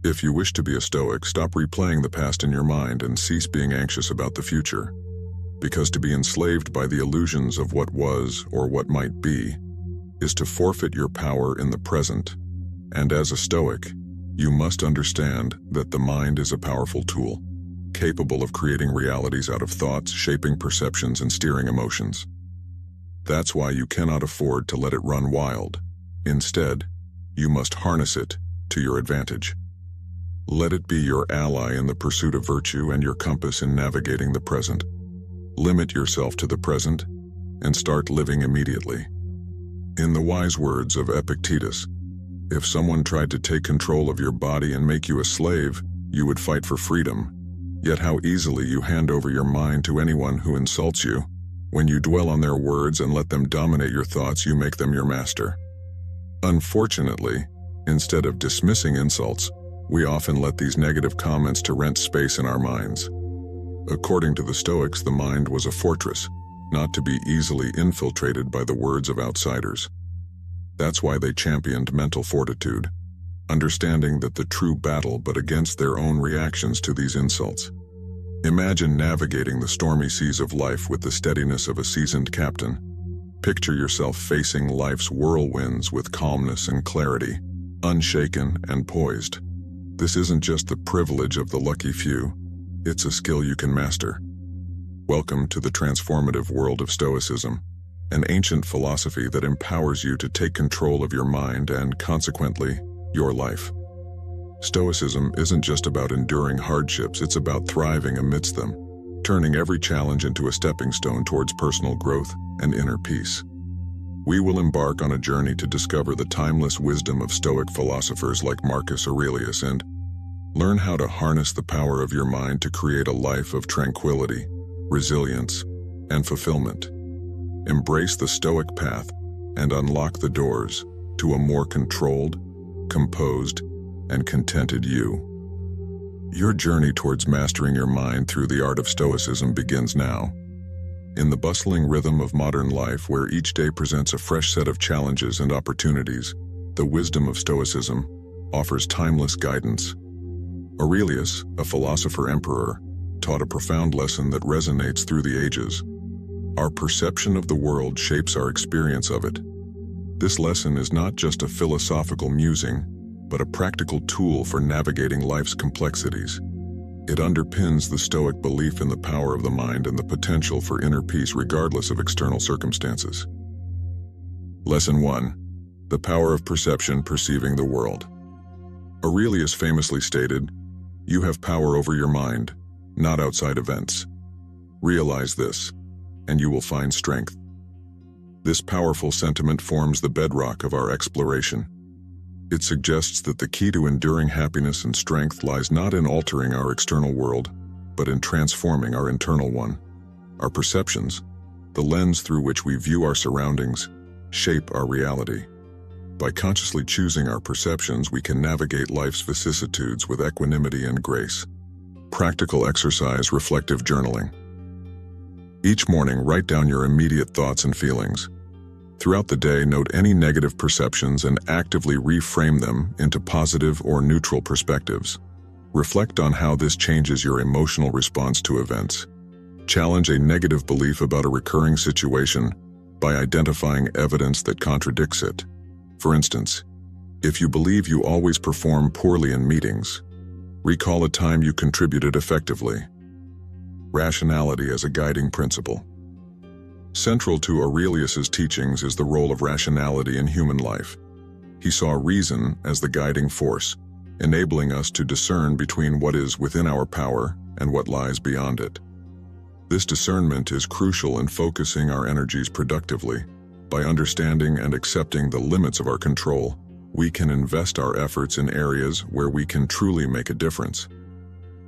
If you wish to be a Stoic, stop replaying the past in your mind and cease being anxious about the future. Because to be enslaved by the illusions of what was or what might be is to forfeit your power in the present. And as a Stoic, you must understand that the mind is a powerful tool, capable of creating realities out of thoughts, shaping perceptions, and steering emotions. That's why you cannot afford to let it run wild. Instead, you must harness it to your advantage. Let it be your ally in the pursuit of virtue and your compass in navigating the present. Limit yourself to the present and start living immediately. In the wise words of Epictetus, if someone tried to take control of your body and make you a slave, you would fight for freedom. Yet how easily you hand over your mind to anyone who insults you. When you dwell on their words and let them dominate your thoughts, you make them your master. Unfortunately, instead of dismissing insults, we often let these negative comments to rent space in our minds. According to the Stoics, the mind was a fortress, not to be easily infiltrated by the words of outsiders. That's why they championed mental fortitude, understanding that the true battle but against their own reactions to these insults. Imagine navigating the stormy seas of life with the steadiness of a seasoned captain. Picture yourself facing life's whirlwinds with calmness and clarity, unshaken and poised. This isn't just the privilege of the lucky few, it's a skill you can master. Welcome to the transformative world of Stoicism, an ancient philosophy that empowers you to take control of your mind and, consequently, your life. Stoicism isn't just about enduring hardships, it's about thriving amidst them, turning every challenge into a stepping stone towards personal growth and inner peace. We will embark on a journey to discover the timeless wisdom of Stoic philosophers like Marcus Aurelius and learn how to harness the power of your mind to create a life of tranquility, resilience, and fulfillment. Embrace the Stoic path and unlock the doors to a more controlled, composed, and contented you. Your journey towards mastering your mind through the art of Stoicism begins now. In the bustling rhythm of modern life, where each day presents a fresh set of challenges and opportunities, the wisdom of Stoicism offers timeless guidance. Aurelius, a philosopher-emperor, taught a profound lesson that resonates through the ages. Our perception of the world shapes our experience of it. This lesson is not just a philosophical musing, but a practical tool for navigating life's complexities. It underpins the Stoic belief in the power of the mind and the potential for inner peace regardless of external circumstances. Lesson 1. The power of perception, perceiving the world. Aurelius famously stated, "You have power over your mind, not outside events. Realize this, and you will find strength." This powerful sentiment forms the bedrock of our exploration. It suggests that the key to enduring happiness and strength lies not in altering our external world, but in transforming our internal one. Our perceptions, the lens through which we view our surroundings, shape our reality. By consciously choosing our perceptions, we can navigate life's vicissitudes with equanimity and grace. Practical exercise: reflective journaling. Each morning, write down your immediate thoughts and feelings. Throughout the day, note any negative perceptions and actively reframe them into positive or neutral perspectives. Reflect on how this changes your emotional response to events. Challenge a negative belief about a recurring situation by identifying evidence that contradicts it. For instance, if you believe you always perform poorly in meetings, recall a time you contributed effectively. Rationality as a guiding principle. Central to Aurelius's teachings is the role of rationality in human life. He saw reason as the guiding force, enabling us to discern between what is within our power and what lies beyond it. This discernment is crucial in focusing our energies productively. By understanding and accepting the limits of our control, we can invest our efforts in areas where we can truly make a difference.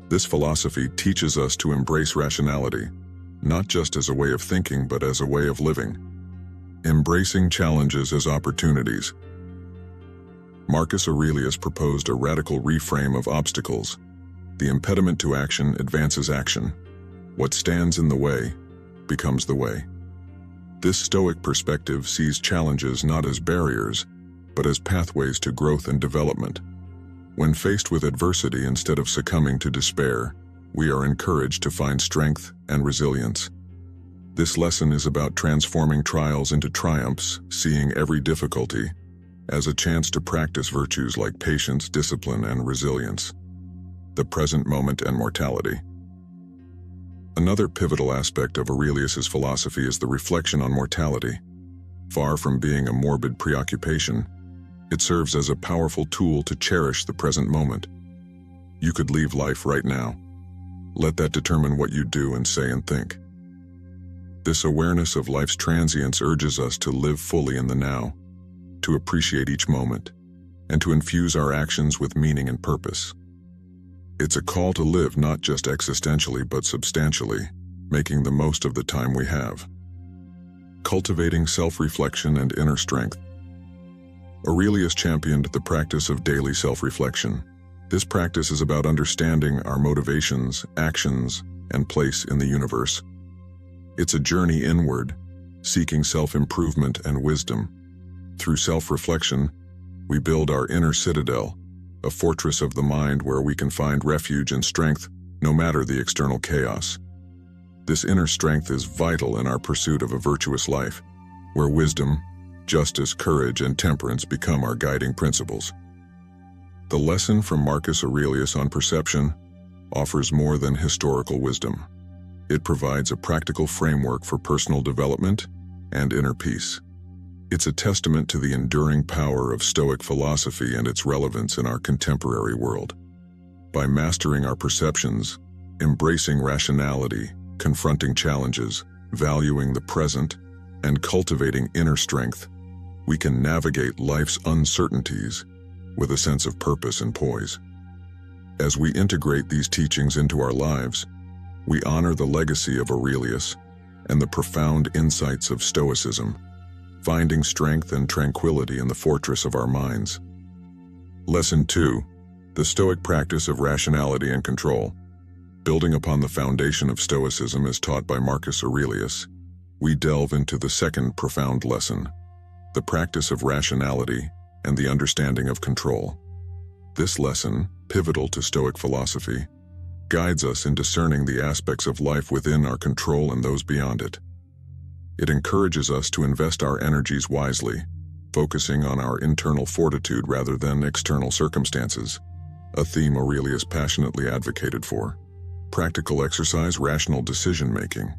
This philosophy teaches us to embrace rationality, not just as a way of thinking, but as a way of living. Embracing challenges as opportunities. Marcus Aurelius proposed a radical reframe of obstacles. The impediment to action advances action. What stands in the way becomes the way. This Stoic perspective sees challenges not as barriers, but as pathways to growth and development. When faced with adversity, instead of succumbing to despair, we are encouraged to find strength and resilience. This lesson is about transforming trials into triumphs, seeing every difficulty as a chance to practice virtues like patience, discipline, and resilience. The present moment and mortality. Another pivotal aspect of Aurelius's philosophy is the reflection on mortality. Far from being a morbid preoccupation, it serves as a powerful tool to cherish the present moment. You could leave life right now. Let that determine what you do and say and think. This awareness of life's transience urges us to live fully in the now, to appreciate each moment, and to infuse our actions with meaning and purpose. It's a call to live not just existentially but substantially, making the most of the time we have. Cultivating self-reflection and inner strength. Aurelius championed the practice of daily self-reflection. This practice is about understanding our motivations, actions, and place in the universe. It's a journey inward, seeking self-improvement and wisdom. Through self-reflection, we build our inner citadel, a fortress of the mind where we can find refuge and strength no matter the external chaos. This inner strength is vital in our pursuit of a virtuous life, where wisdom, justice, courage, and temperance become our guiding principles. The lesson from Marcus Aurelius on perception offers more than historical wisdom. It provides a practical framework for personal development and inner peace. It's a testament to the enduring power of Stoic philosophy and its relevance in our contemporary world. By mastering our perceptions, embracing rationality, confronting challenges, valuing the present, and cultivating inner strength, we can navigate life's uncertainties with a sense of purpose and poise. As we integrate these teachings into our lives, we honor the legacy of Aurelius and the profound insights of Stoicism, finding strength and tranquility in the fortress of our minds. Lesson 2. The Stoic practice of rationality and control. Building upon the foundation of Stoicism as taught by Marcus Aurelius, we delve into the second profound lesson, the practice of rationality and the understanding of control. This lesson, pivotal to Stoic philosophy, guides us in discerning the aspects of life within our control and those beyond it. It encourages us to invest our energies wisely, focusing on our internal fortitude rather than external circumstances, a theme Aurelius passionately advocated for. Practical exercise: rational decision-making.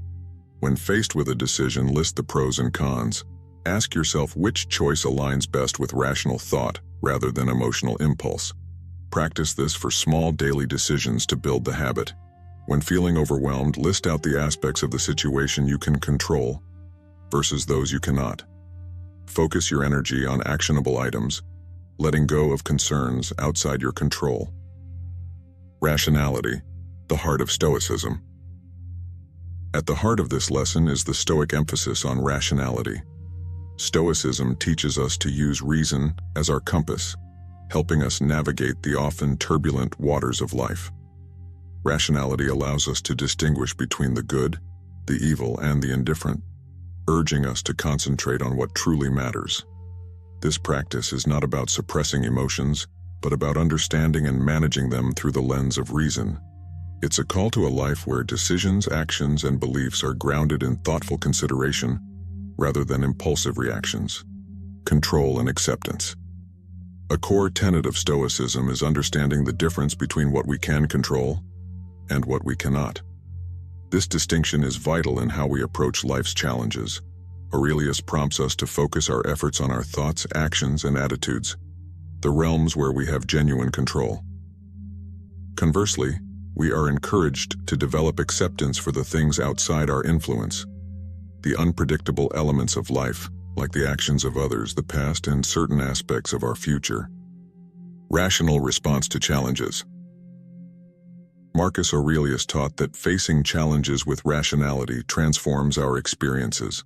When faced with a decision, list the pros and cons. Ask yourself which choice aligns best with rational thought rather than emotional impulse. Practice this for small daily decisions to build the habit. When feeling overwhelmed, list out the aspects of the situation you can control versus those you cannot. Focus your energy on actionable items, letting go of concerns outside your control. Rationality, the heart of Stoicism. At the heart of this lesson is the Stoic emphasis on rationality. Stoicism teaches us to use reason as our compass, helping us navigate the often turbulent waters of life. Rationality allows us to distinguish between the good, the evil, and the indifferent, urging us to concentrate on what truly matters. This practice is not about suppressing emotions, but about understanding and managing them through the lens of reason. It's a call to a life where decisions, actions, and beliefs are grounded in thoughtful consideration rather than impulsive reactions. Control and acceptance. A core tenet of Stoicism is understanding the difference between what we can control and what we cannot. This distinction is vital in how we approach life's challenges. Aurelius prompts us to focus our efforts on our thoughts, actions, and attitudes, the realms where we have genuine control. Conversely, we are encouraged to develop acceptance for the things outside our influence, the unpredictable elements of life, like the actions of others, the past, and certain aspects of our future. Rational response to challenges. Marcus Aurelius taught that facing challenges with rationality transforms our experiences.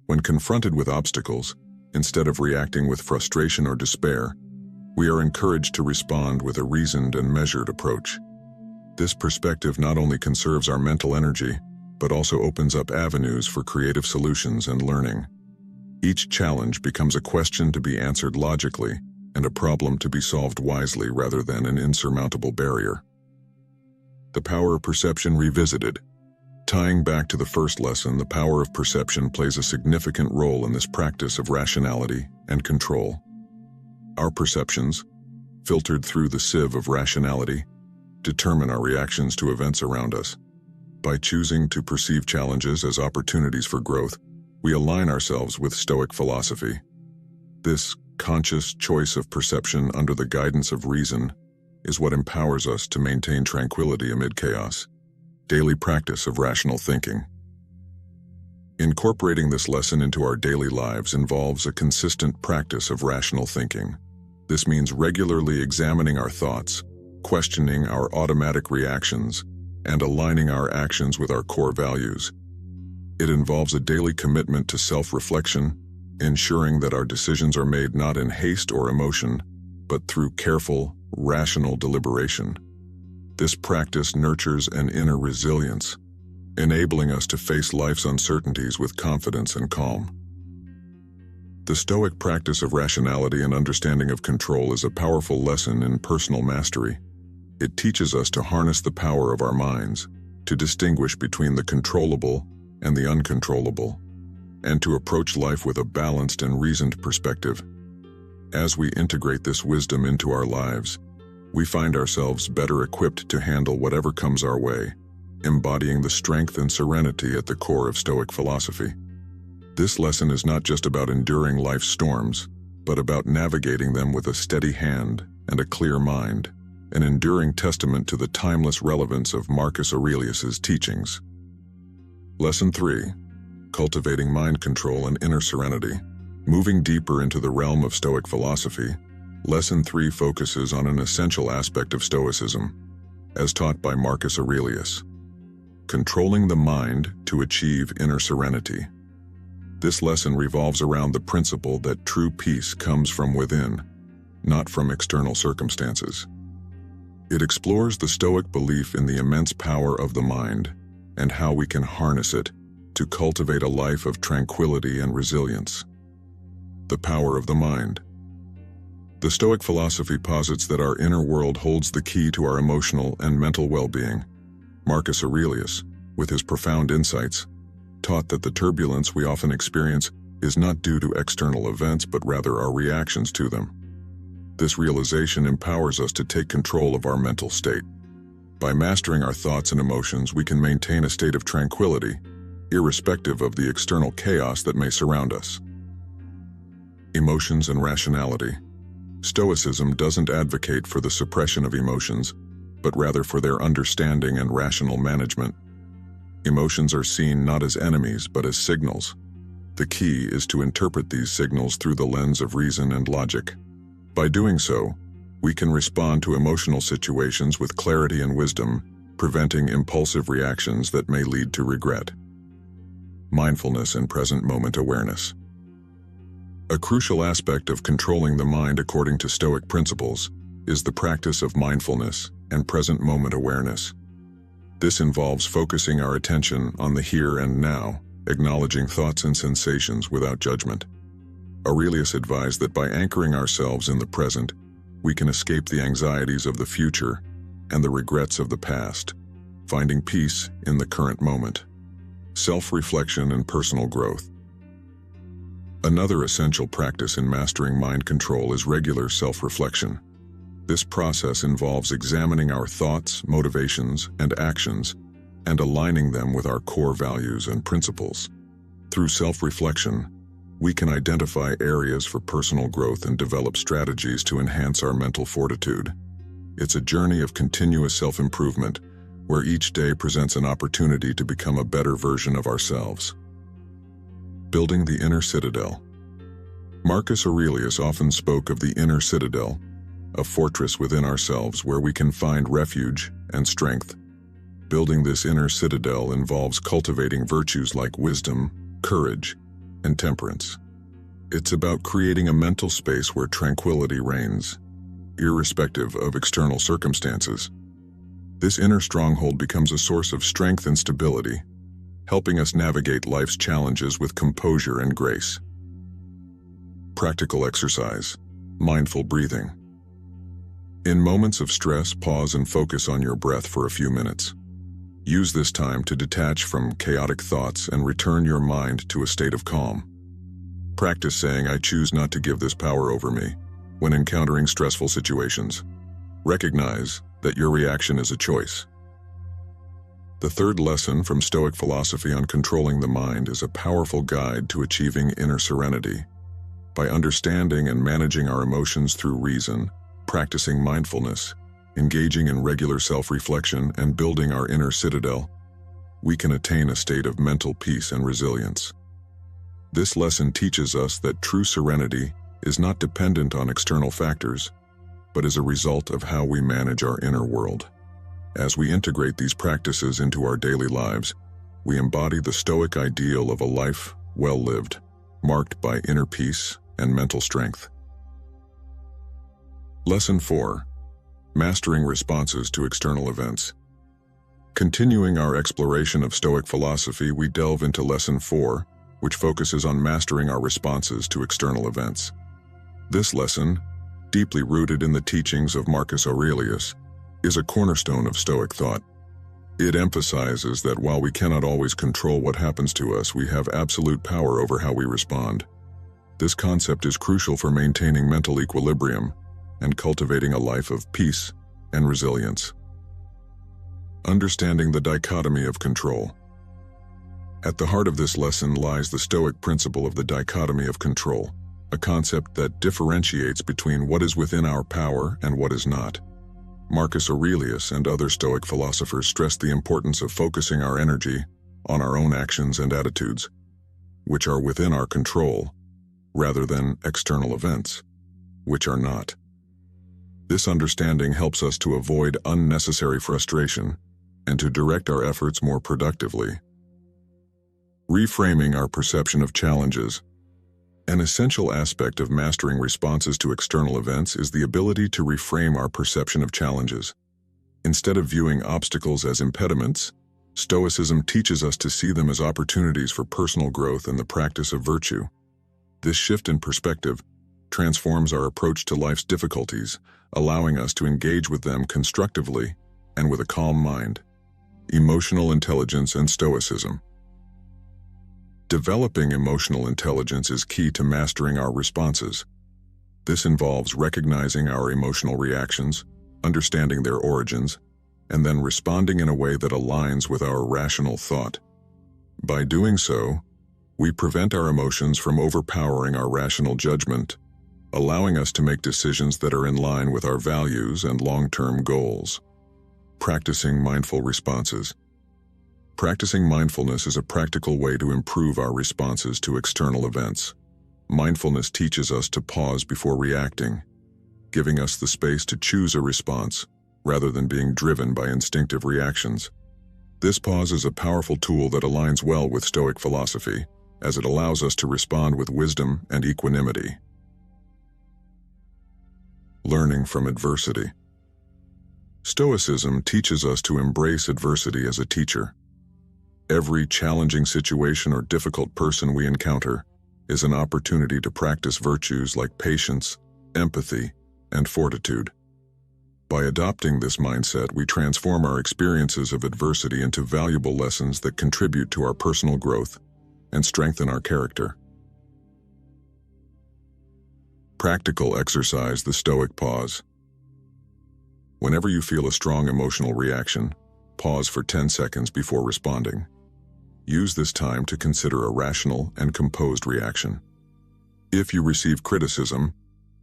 When confronted with obstacles, instead of reacting with frustration or despair, we are encouraged to respond with a reasoned and measured approach. This perspective not only conserves our mental energy, but also opens up avenues for creative solutions and learning. Each challenge becomes a question to be answered logically, and a problem to be solved wisely rather than an insurmountable barrier. The power of perception revisited. Tying back to the first lesson, the power of perception plays a significant role in this practice of rationality and control. Our perceptions, filtered through the sieve of rationality, determine our reactions to events around us. By choosing to perceive challenges as opportunities for growth, we align ourselves with Stoic philosophy. This conscious choice of perception under the guidance of reason is what empowers us to maintain tranquility amid chaos. Daily practice of rational thinking. Incorporating this lesson into our daily lives involves a consistent practice of rational thinking. This means regularly examining our thoughts, questioning our automatic reactions, and aligning our actions with our core values. It involves a daily commitment to self-reflection, ensuring that our decisions are made not in haste or emotion, but through careful, rational deliberation. This practice nurtures an inner resilience, enabling us to face life's uncertainties with confidence and calm. The Stoic practice of rationality and understanding of control is a powerful lesson in personal mastery. It teaches us to harness the power of our minds, to distinguish between the controllable and the uncontrollable, and to approach life with a balanced and reasoned perspective. As we integrate this wisdom into our lives, we find ourselves better equipped to handle whatever comes our way, embodying the strength and serenity at the core of Stoic philosophy. This lesson is not just about enduring life's storms, but about navigating them with a steady hand and a clear mind, an enduring testament to the timeless relevance of Marcus Aurelius's teachings. Lesson 3. Cultivating mind control and inner serenity. Moving deeper into the realm of Stoic philosophy, Lesson 3 focuses on an essential aspect of Stoicism, as taught by Marcus Aurelius: controlling the mind to achieve inner serenity. This lesson revolves around the principle that true peace comes from within, not from external circumstances. It explores the Stoic belief in the immense power of the mind and how we can harness it to cultivate a life of tranquility and resilience. The power of the mind. The Stoic philosophy posits that our inner world holds the key to our emotional and mental well-being. Marcus Aurelius, with his profound insights, taught that the turbulence we often experience is not due to external events but rather our reactions to them. This realization empowers us to take control of our mental state. By mastering our thoughts and emotions, we can maintain a state of tranquility, irrespective of the external chaos that may surround us. Emotions and rationality. Stoicism doesn't advocate for the suppression of emotions, but rather for their understanding and rational management. Emotions are seen not as enemies, but as signals. The key is to interpret these signals through the lens of reason and logic. By doing so, we can respond to emotional situations with clarity and wisdom, preventing impulsive reactions that may lead to regret. Mindfulness and present moment awareness. A crucial aspect of controlling the mind according to Stoic principles is the practice of mindfulness and present moment awareness. This involves focusing our attention on the here and now, acknowledging thoughts and sensations without judgment. Aurelius advised that by anchoring ourselves in the present, we can escape the anxieties of the future and the regrets of the past, finding peace in the current moment. Self-reflection and personal growth. Another essential practice in mastering mind control is regular self-reflection. This process involves examining our thoughts, motivations, and actions, and aligning them with our core values and principles. Through self-reflection, we can identify areas for personal growth and develop strategies to enhance our mental fortitude. It's a journey of continuous self-improvement, where each day presents an opportunity to become a better version of ourselves. Building the inner citadel. Marcus Aurelius often spoke of the inner citadel, a fortress within ourselves where we can find refuge and strength. Building this inner citadel involves cultivating virtues like wisdom, courage, and temperance. It's about creating a mental space where tranquility reigns, irrespective of external circumstances. This inner stronghold becomes a source of strength and stability, helping us navigate life's challenges with composure and grace. Practical exercise. Mindful breathing. In moments of stress, pause and focus on your breath for a few minutes. Use this time to detach from chaotic thoughts and return your mind to a state of calm. Practice saying, "I choose not to give this power over me," when encountering stressful situations. Recognize that your reaction is a choice. The third lesson from Stoic philosophy on controlling the mind is a powerful guide to achieving inner serenity. By understanding and managing our emotions through reason, practicing mindfulness, engaging in regular self-reflection, and building our inner citadel, we can attain a state of mental peace and resilience. This lesson teaches us that true serenity is not dependent on external factors, but is a result of how we manage our inner world. As we integrate these practices into our daily lives, we embody the Stoic ideal of a life well lived, marked by inner peace and mental strength. Lesson 4. Mastering responses to external events. Continuing our exploration of Stoic philosophy, we delve into Lesson 4, which focuses on mastering our responses to external events. This lesson, deeply rooted in the teachings of Marcus Aurelius, is a cornerstone of Stoic thought. It emphasizes that while we cannot always control what happens to us, we have absolute power over how we respond. This concept is crucial for maintaining mental equilibrium and cultivating a life of peace and resilience. Understanding the dichotomy of control. At the heart of this lesson lies the Stoic principle of the dichotomy of control, a concept that differentiates between what is within our power and what is not. Marcus Aurelius and other Stoic philosophers stress the importance of focusing our energy on our own actions and attitudes, which are within our control, rather than external events, which are not. This understanding helps us to avoid unnecessary frustration and to direct our efforts more productively. Reframing our perception of challenges. An essential aspect of mastering responses to external events is the ability to reframe our perception of challenges. Instead of viewing obstacles as impediments, Stoicism teaches us to see them as opportunities for personal growth and the practice of virtue. This shift in perspective transforms our approach to life's difficulties, allowing us to engage with them constructively and with a calm mind. Emotional intelligence and Stoicism. Developing emotional intelligence is key to mastering our responses. This involves recognizing our emotional reactions, understanding their origins, and then responding in a way that aligns with our rational thought. By doing so, we prevent our emotions from overpowering our rational judgment, allowing us to make decisions that are in line with our values and long-term goals. Practicing mindful responses. Practicing mindfulness is a practical way to improve our responses to external events. Mindfulness teaches us to pause before reacting, giving us the space to choose a response rather than being driven by instinctive reactions. This pause is a powerful tool that aligns well with Stoic philosophy, as it allows us to respond with wisdom and equanimity. Learning from adversity. Stoicism teaches us to embrace adversity as a teacher. Every challenging situation or difficult person we encounter is an opportunity to practice virtues like patience, empathy, and fortitude. By adopting this mindset, we transform our experiences of adversity into valuable lessons that contribute to our personal growth and strengthen our character. Practical exercise: the Stoic pause. Whenever you feel a strong emotional reaction, pause for 10 seconds before responding. Use this time to consider a rational and composed reaction. If you receive criticism,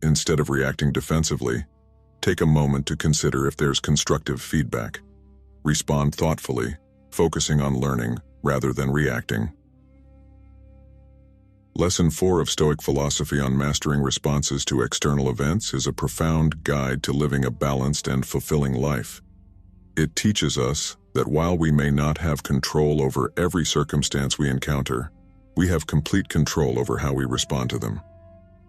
instead of reacting defensively, take a moment to consider if there's constructive feedback. Respond thoughtfully, focusing on learning rather than reacting. Lesson 4 of Stoic philosophy on mastering responses to external events is a profound guide to living a balanced and fulfilling life. It teaches us that while we may not have control over every circumstance we encounter, we have complete control over how we respond to them.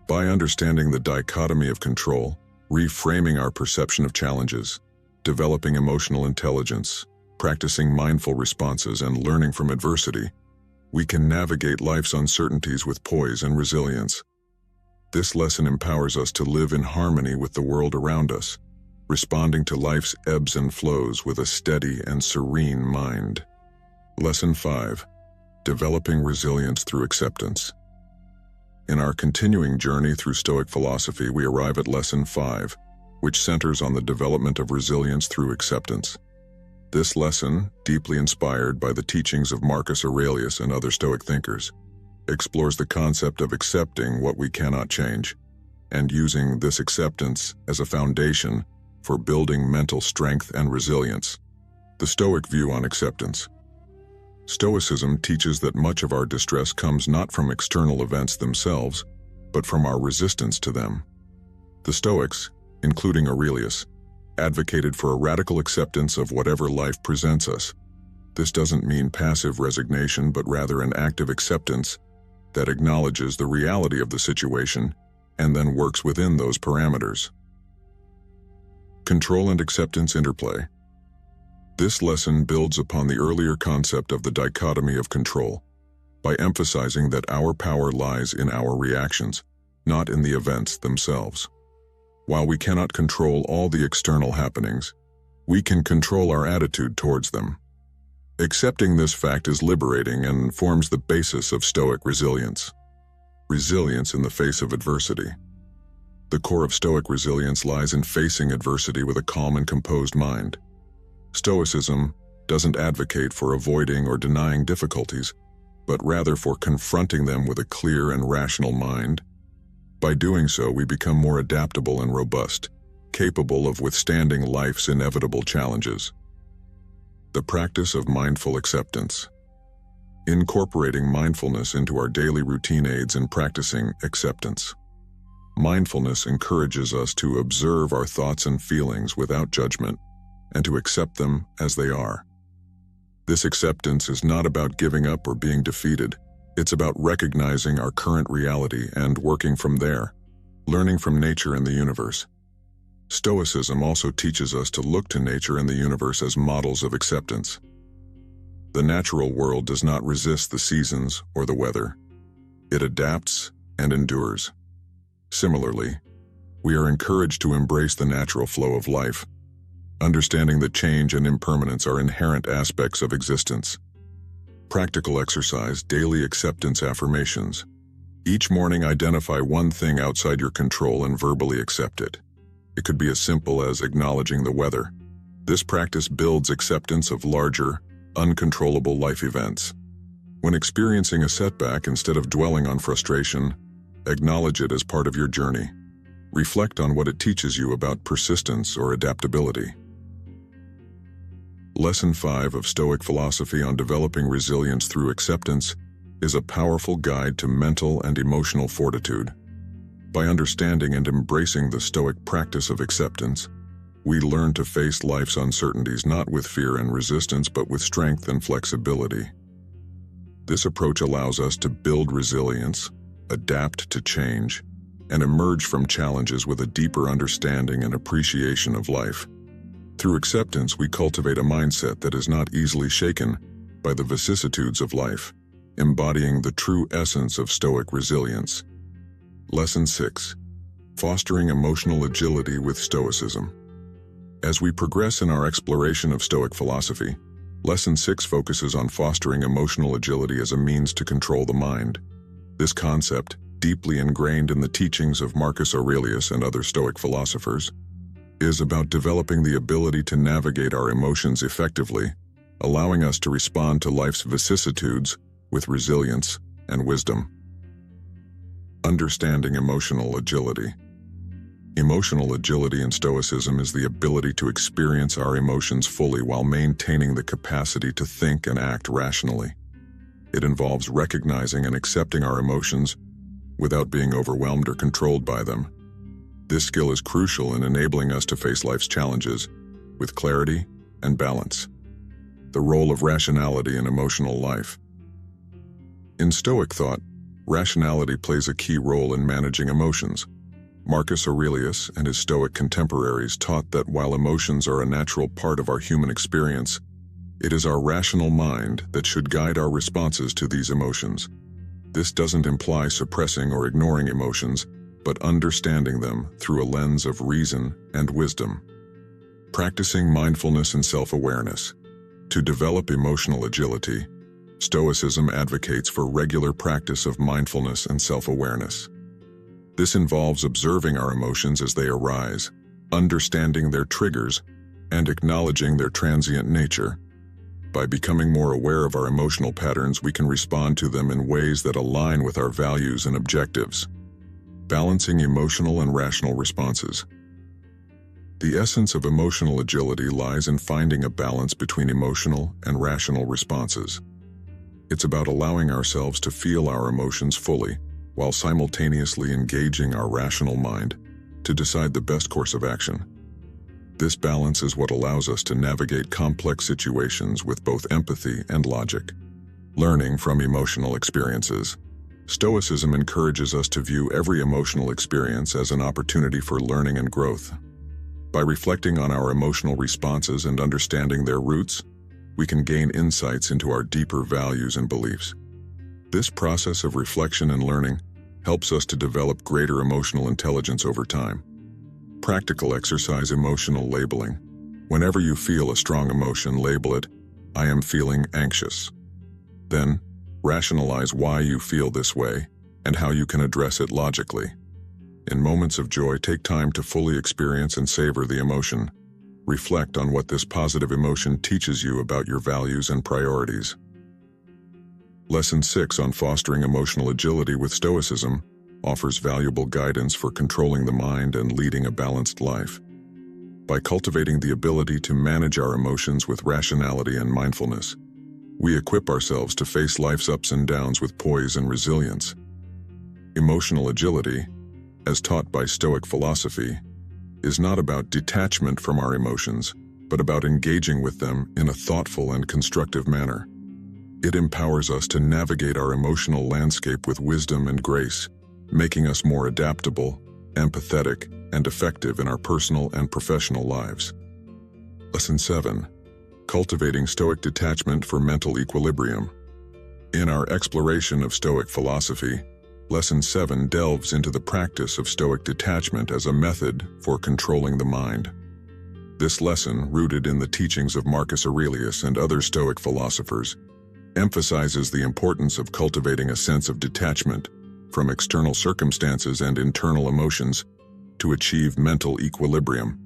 By understanding the dichotomy of control, reframing our perception of challenges, developing emotional intelligence, practicing mindful responses, and learning from adversity, we can navigate life's uncertainties with poise and resilience. This lesson empowers us to live in harmony with the world around us, responding to life's ebbs and flows with a steady and serene mind. Lesson 5. Developing resilience through acceptance. In our continuing journey through Stoic philosophy, we arrive at Lesson 5, which centers on the development of resilience through acceptance. This lesson, deeply inspired by the teachings of Marcus Aurelius and other Stoic thinkers, explores the concept of accepting what we cannot change, and using this acceptance as a foundation for building mental strength and resilience. The Stoic view on acceptance. Stoicism teaches that much of our distress comes not from external events themselves, but from our resistance to them. The Stoics, including Aurelius, advocated for a radical acceptance of whatever life presents us. This doesn't mean passive resignation, but rather an active acceptance that acknowledges the reality of the situation and then works within those parameters. Control and acceptance interplay. This lesson builds upon the earlier concept of the dichotomy of control, by emphasizing that our power lies in our reactions, not in the events themselves. While we cannot control all the external happenings, we can control our attitude towards them. Accepting this fact is liberating and forms the basis of Stoic resilience. Resilience in the face of adversity. The core of Stoic resilience lies in facing adversity with a calm and composed mind. Stoicism doesn't advocate for avoiding or denying difficulties, but rather for confronting them with a clear and rational mind. By doing so, we become more adaptable and robust, capable of withstanding life's inevitable challenges. The practice of mindful acceptance. Incorporating mindfulness into our daily routine aids in practicing acceptance. Mindfulness encourages us to observe our thoughts and feelings without judgment and to accept them as they are. This acceptance is not about giving up or being defeated. It's about recognizing our current reality and working from there, learning from nature and the universe. Stoicism also teaches us to look to nature and the universe as models of acceptance. The natural world does not resist the seasons or the weather. It adapts and endures. Similarly, we are encouraged to embrace the natural flow of life, understanding that change and impermanence are inherent aspects of existence. Practical exercise, daily acceptance affirmations. Each morning, identify one thing outside your control and verbally accept it. It could be as simple as acknowledging the weather. This practice builds acceptance of larger, uncontrollable life events. When experiencing a setback, instead of dwelling on frustration, acknowledge it as part of your journey. Reflect on what it teaches you about persistence or adaptability. Lesson 5 of Stoic philosophy on developing resilience through acceptance is a powerful guide to mental and emotional fortitude. By understanding and embracing the Stoic practice of acceptance, we learn to face life's uncertainties not with fear and resistance, but with strength and flexibility. This approach allows us to build resilience, adapt to change, and emerge from challenges with a deeper understanding and appreciation of life. Through acceptance, we cultivate a mindset that is not easily shaken by the vicissitudes of life, embodying the true essence of Stoic resilience. Lesson 6. Fostering emotional agility with Stoicism. As we progress in our exploration of Stoic philosophy, Lesson 6 focuses on fostering emotional agility as a means to control the mind. This concept, deeply ingrained in the teachings of Marcus Aurelius and other Stoic philosophers, is about developing the ability to navigate our emotions effectively, allowing us to respond to life's vicissitudes with resilience and wisdom. Understanding emotional agility. Emotional agility in Stoicism is the ability to experience our emotions fully while maintaining the capacity to think and act rationally. It involves recognizing and accepting our emotions without being overwhelmed or controlled by them. This skill is crucial in enabling us to face life's challenges with clarity and balance. The role of rationality in emotional life. In Stoic thought, rationality plays a key role in managing emotions. Marcus Aurelius and his Stoic contemporaries taught that while emotions are a natural part of our human experience, it is our rational mind that should guide our responses to these emotions. This doesn't imply suppressing or ignoring emotions, but understanding them through a lens of reason and wisdom. Practicing mindfulness and self-awareness. To develop emotional agility, Stoicism advocates for regular practice of mindfulness and self-awareness. This involves observing our emotions as they arise, understanding their triggers, and acknowledging their transient nature. By becoming more aware of our emotional patterns, we can respond to them in ways that align with our values and objectives. Balancing emotional and rational responses. The essence of emotional agility lies in finding a balance between emotional and rational responses. It's about allowing ourselves to feel our emotions fully, while simultaneously engaging our rational mind to decide the best course of action. This balance is what allows us to navigate complex situations with both empathy and logic. Learning from emotional experiences. Stoicism encourages us to view every emotional experience as an opportunity for learning and growth. By reflecting on our emotional responses and understanding their roots, we can gain insights into our deeper values and beliefs. This process of reflection and learning helps us to develop greater emotional intelligence over time. Practical exercise: emotional labeling. Whenever you feel a strong emotion, label it, "I am feeling anxious." Then, rationalize why you feel this way and how you can address it logically. In moments of joy, take time to fully experience and savor the emotion. Reflect on what this positive emotion teaches you about your values and priorities. Lesson 6 on fostering emotional agility with Stoicism offers valuable guidance for controlling the mind and leading a balanced life. By cultivating the ability to manage our emotions with rationality and mindfulness, we equip ourselves to face life's ups and downs with poise and resilience. Emotional agility, as taught by Stoic philosophy, is not about detachment from our emotions, but about engaging with them in a thoughtful and constructive manner. It empowers us to navigate our emotional landscape with wisdom and grace, making us more adaptable, empathetic, and effective in our personal and professional lives. Lesson 7. Cultivating Stoic detachment for mental equilibrium. In our exploration of Stoic philosophy, Lesson 7 delves into the practice of Stoic detachment as a method for controlling the mind. This lesson, rooted in the teachings of Marcus Aurelius and other Stoic philosophers, emphasizes the importance of cultivating a sense of detachment from external circumstances and internal emotions to achieve mental equilibrium.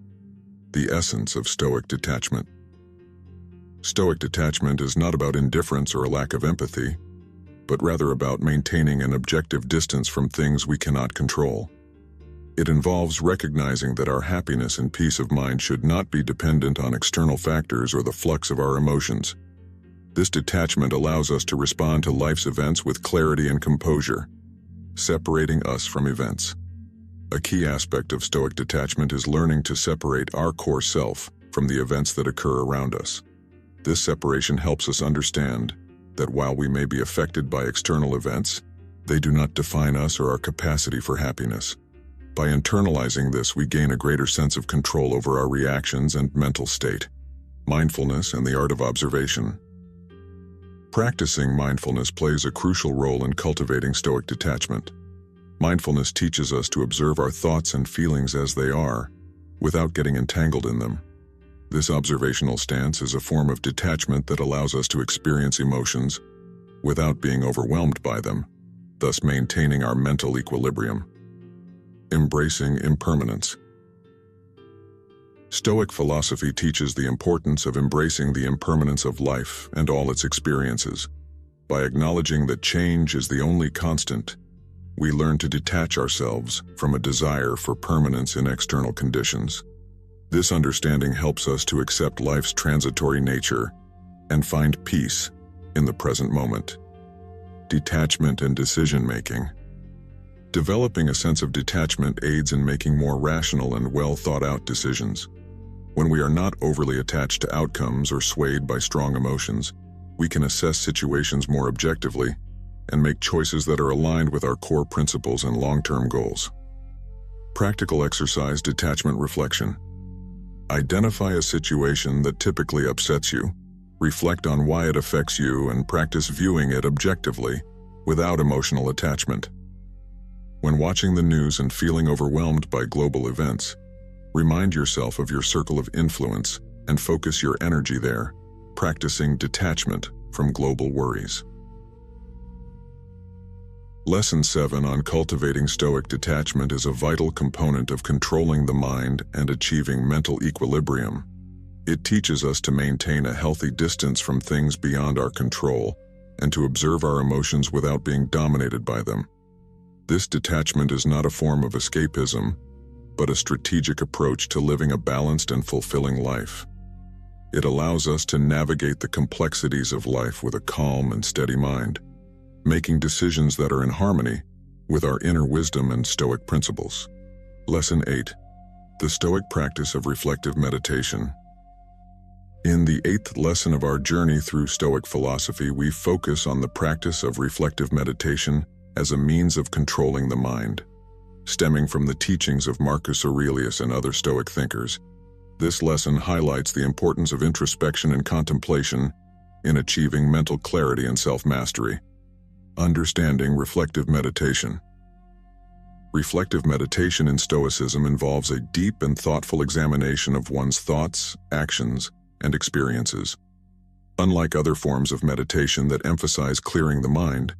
The essence of Stoic detachment. Stoic detachment is not about indifference or a lack of empathy, but rather about maintaining an objective distance from things we cannot control. It involves recognizing that our happiness and peace of mind should not be dependent on external factors or the flux of our emotions. This detachment allows us to respond to life's events with clarity and composure, separating us from events. A key aspect of Stoic detachment is learning to separate our core self from the events that occur around us. This separation helps us understand that while we may be affected by external events, they do not define us or our capacity for happiness. By internalizing this, we gain a greater sense of control over our reactions and mental state. Mindfulness and the art of observation. Practicing mindfulness plays a crucial role in cultivating Stoic detachment. Mindfulness teaches us to observe our thoughts and feelings as they are, without getting entangled in them. This observational stance is a form of detachment that allows us to experience emotions without being overwhelmed by them, thus maintaining our mental equilibrium. Embracing impermanence. Stoic philosophy teaches the importance of embracing the impermanence of life and all its experiences. By acknowledging that change is the only constant, we learn to detach ourselves from a desire for permanence in external conditions. This understanding helps us to accept life's transitory nature and find peace in the present moment. Detachment and decision-making. Developing a sense of detachment aids in making more rational and well-thought-out decisions. When we are not overly attached to outcomes or swayed by strong emotions, we can assess situations more objectively and make choices that are aligned with our core principles and long-term goals. Practical exercise: detachment reflection. Identify a situation that typically upsets you, reflect on why it affects you, and practice viewing it objectively, without emotional attachment. When watching the news and feeling overwhelmed by global events, remind yourself of your circle of influence and focus your energy there, practicing detachment from global worries. Lesson 7 on cultivating Stoic detachment is a vital component of controlling the mind and achieving mental equilibrium. It teaches us to maintain a healthy distance from things beyond our control and to observe our emotions without being dominated by them. This detachment is not a form of escapism, but a strategic approach to living a balanced and fulfilling life. It allows us to navigate the complexities of life with a calm and steady mind, making decisions that are in harmony with our inner wisdom and Stoic principles. Lesson 8. The Stoic practice of reflective meditation. In the 8th lesson of our journey through Stoic philosophy, we focus on the practice of reflective meditation as a means of controlling the mind. Stemming from the teachings of Marcus Aurelius and other Stoic thinkers, this lesson highlights the importance of introspection and contemplation in achieving mental clarity and self-mastery. Understanding reflective meditation. Reflective meditation in Stoicism involves a deep and thoughtful examination of one's thoughts, actions, and experiences. Unlike other forms of meditation that emphasize clearing the mind,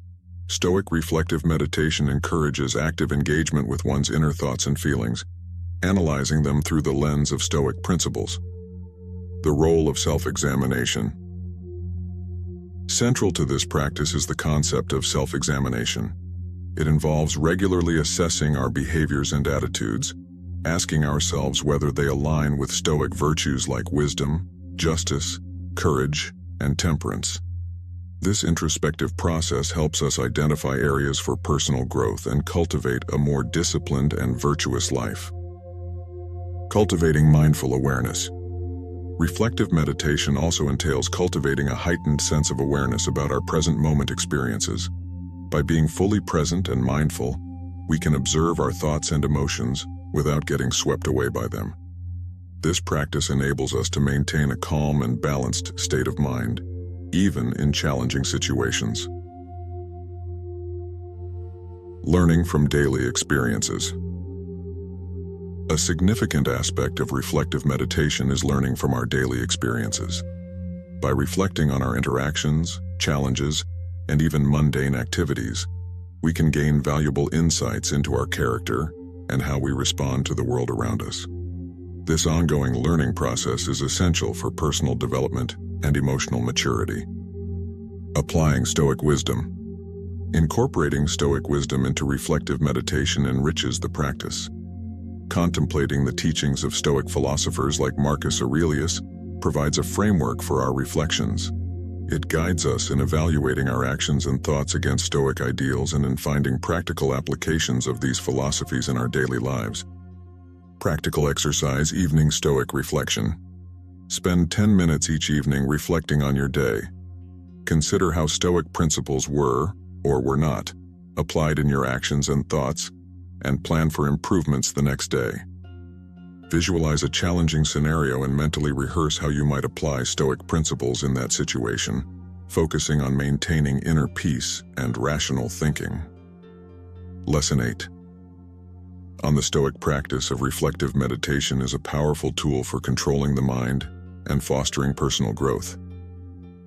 Stoic reflective meditation encourages active engagement with one's inner thoughts and feelings, analyzing them through the lens of Stoic principles. The role of self-examination. Central to this practice is the concept of self-examination. It involves regularly assessing our behaviors and attitudes, asking ourselves whether they align with Stoic virtues like wisdom, justice, courage, and temperance. This introspective process helps us identify areas for personal growth and cultivate a more disciplined and virtuous life. Cultivating mindful awareness. Reflective meditation also entails cultivating a heightened sense of awareness about our present moment experiences. By being fully present and mindful, we can observe our thoughts and emotions without getting swept away by them. This practice enables us to maintain a calm and balanced state of mind, even in challenging situations. Learning from daily experiences. A significant aspect of reflective meditation is learning from our daily experiences. By reflecting on our interactions, challenges, and even mundane activities, we can gain valuable insights into our character and how we respond to the world around us. This ongoing learning process is essential for personal development and emotional maturity. Applying Stoic wisdom. Incorporating Stoic wisdom into reflective meditation enriches the practice. Contemplating the teachings of Stoic philosophers like Marcus Aurelius provides a framework for our reflections. It guides us in evaluating our actions and thoughts against Stoic ideals and in finding practical applications of these philosophies in our daily lives. Practical exercise. Evening Stoic reflection. Spend 10 minutes each evening reflecting on your day. Consider how Stoic principles were, or were not, applied in your actions and thoughts, and plan for improvements the next day. Visualize a challenging scenario and mentally rehearse how you might apply Stoic principles in that situation, focusing on maintaining inner peace and rational thinking. Lesson 8. On the Stoic practice of reflective meditation is a powerful tool for controlling the mind and fostering personal growth.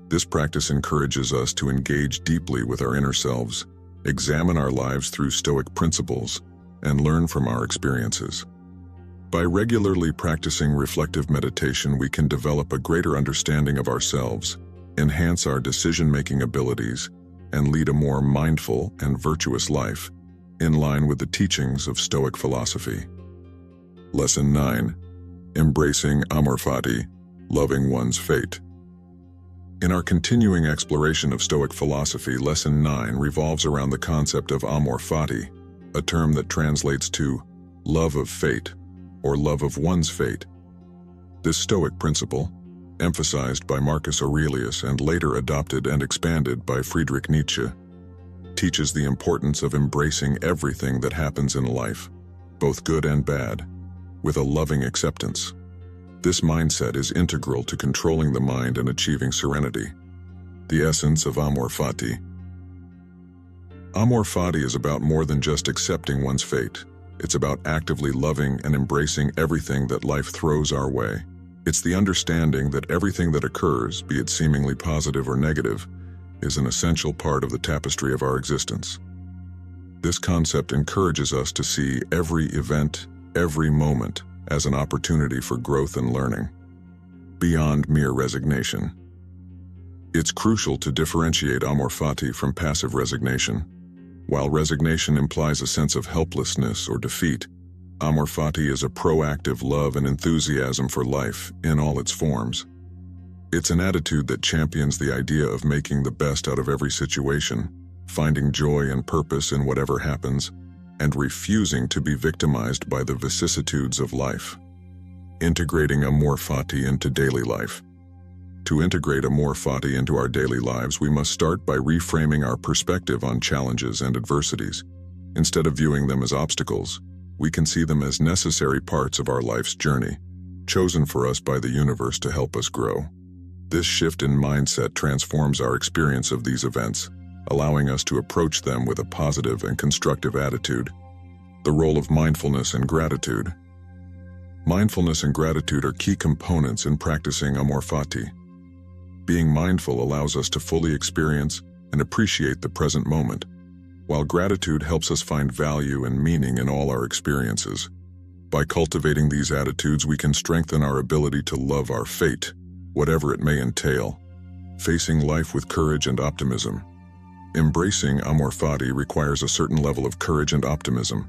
This practice encourages us to engage deeply with our inner selves, examine our lives through Stoic principles, and learn from our experiences. By regularly practicing reflective meditation, we can develop a greater understanding of ourselves, enhance our decision-making abilities, and lead a more mindful and virtuous life, in line with the teachings of Stoic philosophy. Lesson 9. Embracing amor fati, loving one's fate. In our continuing exploration of Stoic philosophy, Lesson 9 revolves around the concept of amor fati, a term that translates to love of fate, or love of one's fate. This Stoic principle, emphasized by Marcus Aurelius and later adopted and expanded by Friedrich Nietzsche, teaches the importance of embracing everything that happens in life, both good and bad, with a loving acceptance. This mindset is integral to controlling the mind and achieving serenity. The essence of amor fati. Amor fati is about more than just accepting one's fate. It's about actively loving and embracing everything that life throws our way. It's the understanding that everything that occurs, be it seemingly positive or negative, is an essential part of the tapestry of our existence. This concept encourages us to see every event, every moment, as an opportunity for growth and learning, beyond mere resignation. It's crucial to differentiate amor fati from passive resignation. While resignation implies a sense of helplessness or defeat, amor fati is a proactive love and enthusiasm for life in all its forms. It's an attitude that champions the idea of making the best out of every situation, finding joy and purpose in whatever happens, and refusing to be victimized by the vicissitudes of life. Integrating amor fati into daily life. To integrate amor fati into our daily lives, we must start by reframing our perspective on challenges and adversities. Instead of viewing them as obstacles, we can see them as necessary parts of our life's journey, chosen for us by the universe to help us grow. This shift in mindset transforms our experience of these events, allowing us to approach them with a positive and constructive attitude. The role of mindfulness and gratitude. Mindfulness and gratitude are key components in practicing amor fati. Being mindful allows us to fully experience and appreciate the present moment, while gratitude helps us find value and meaning in all our experiences. By cultivating these attitudes, we can strengthen our ability to love our fate, whatever it may entail, facing life with courage and optimism. Embracing amor fati requires a certain level of courage and optimism.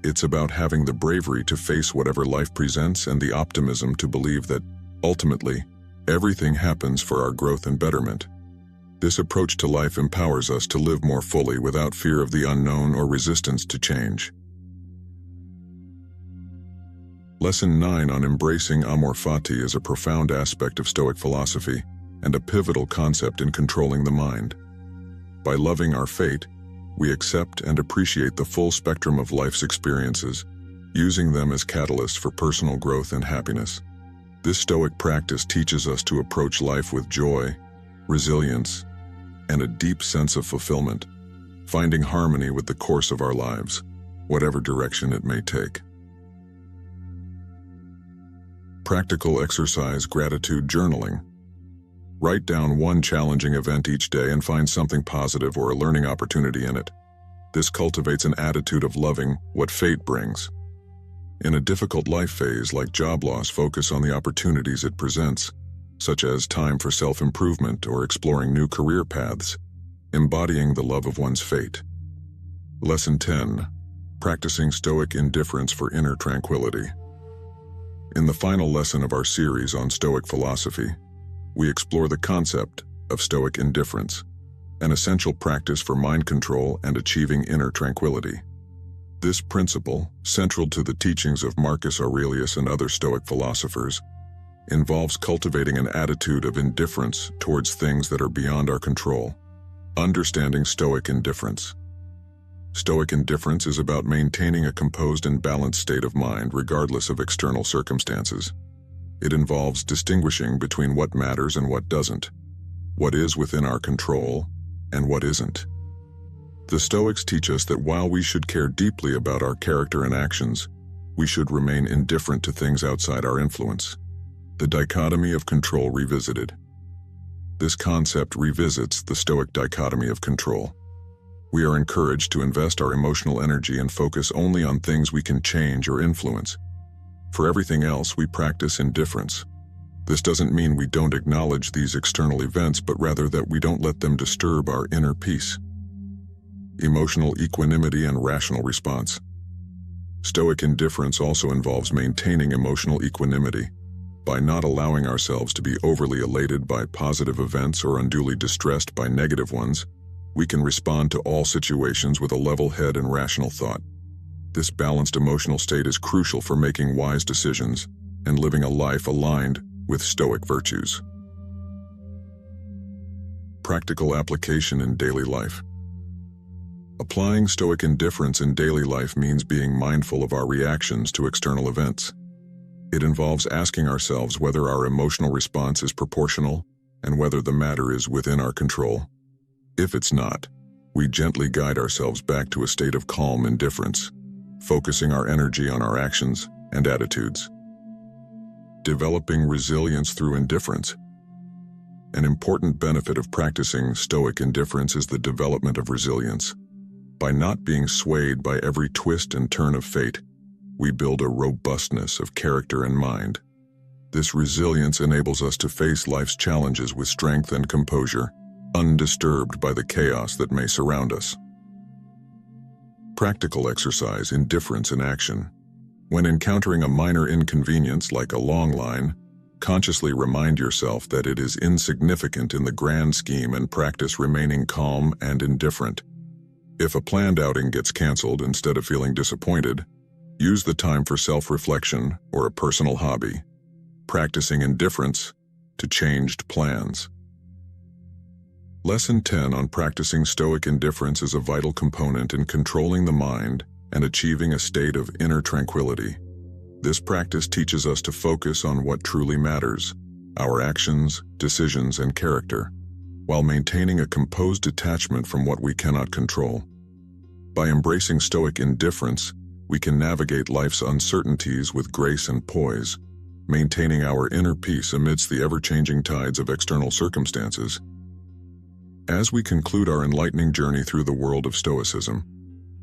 It's about having the bravery to face whatever life presents and the optimism to believe that, ultimately, everything happens for our growth and betterment. This approach to life empowers us to live more fully without fear of the unknown or resistance to change. Lesson 9 on embracing amor fati is a profound aspect of Stoic philosophy and a pivotal concept in controlling the mind. By loving our fate, we accept and appreciate the full spectrum of life's experiences, using them as catalysts for personal growth and happiness. This Stoic practice teaches us to approach life with joy, resilience, and a deep sense of fulfillment, finding harmony with the course of our lives, whatever direction it may take. Practical exercise: gratitude journaling. Write down one challenging event each day and find something positive or a learning opportunity in it. This cultivates an attitude of loving what fate brings. In a difficult life phase like job loss, focus on the opportunities it presents, such as time for self-improvement or exploring new career paths, embodying the love of one's fate. Lesson 10. Practicing Stoic indifference for inner tranquility. In the final lesson of our series on Stoic philosophy, we explore the concept of Stoic indifference, an essential practice for mind control and achieving inner tranquility. This principle, central to the teachings of Marcus Aurelius and other Stoic philosophers, involves cultivating an attitude of indifference towards things that are beyond our control. Understanding Stoic indifference. Stoic indifference is about maintaining a composed and balanced state of mind regardless of external circumstances. It involves distinguishing between what matters and what doesn't, what is within our control and what isn't. The Stoics teach us that while we should care deeply about our character and actions, we should remain indifferent to things outside our influence. The dichotomy of control revisited. This concept revisits the Stoic dichotomy of control. We are encouraged to invest our emotional energy and focus only on things we can change or influence. For everything else, we practice indifference. This doesn't mean we don't acknowledge these external events, but rather that we don't let them disturb our inner peace. Emotional equanimity and rational response. Stoic indifference also involves maintaining emotional equanimity. By not allowing ourselves to be overly elated by positive events or unduly distressed by negative ones, we can respond to all situations with a level head and rational thought. This balanced emotional state is crucial for making wise decisions and living a life aligned with Stoic virtues. Practical application in daily life. Applying Stoic indifference in daily life means being mindful of our reactions to external events. It involves asking ourselves whether our emotional response is proportional and whether the matter is within our control. If it's not, we gently guide ourselves back to a state of calm indifference, focusing our energy on our actions and attitudes. Developing resilience through indifference. An important benefit of practicing Stoic indifference is the development of resilience. By not being swayed by every twist and turn of fate, we build a robustness of character and mind. This resilience enables us to face life's challenges with strength and composure, undisturbed by the chaos that may surround us. Practical exercise: indifference in action. When encountering a minor inconvenience like a long line, consciously remind yourself that it is insignificant in the grand scheme and practice remaining calm and indifferent. If a planned outing gets canceled, instead of feeling disappointed, use the time for self-reflection or a personal hobby, practicing indifference to changed plans. Lesson 10 on practicing Stoic indifference is a vital component in controlling the mind and achieving a state of inner tranquility. This practice teaches us to focus on what truly matters, our actions, decisions, and character, while maintaining a composed detachment from what we cannot control. By embracing Stoic indifference, we can navigate life's uncertainties with grace and poise, maintaining our inner peace amidst the ever-changing tides of external circumstances. As we conclude our enlightening journey through the world of Stoicism,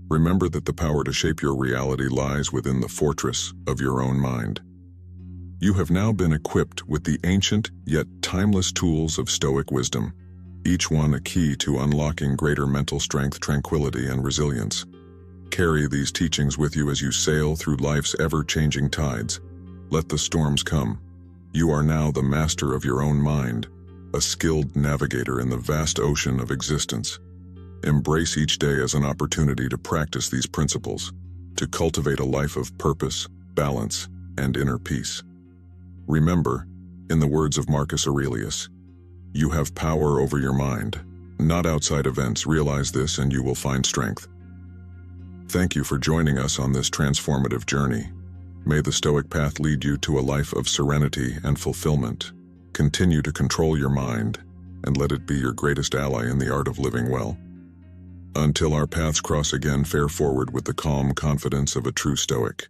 remember that the power to shape your reality lies within the fortress of your own mind. You have now been equipped with the ancient yet timeless tools of Stoic wisdom, each one a key to unlocking greater mental strength, tranquility, and resilience. Carry these teachings with you as you sail through life's ever-changing tides. Let the storms come. You are now the master of your own mind, a skilled navigator in the vast ocean of existence. Embrace each day as an opportunity to practice these principles, to cultivate a life of purpose, balance, and inner peace. Remember, in the words of Marcus Aurelius, you have power over your mind, not outside events. Realize this and you will find strength. Thank you for joining us on this transformative journey. May the Stoic path lead you to a life of serenity and fulfillment. Continue to control your mind, and let it be your greatest ally in the art of living well. Until our paths cross again, fare forward with the calm confidence of a true Stoic.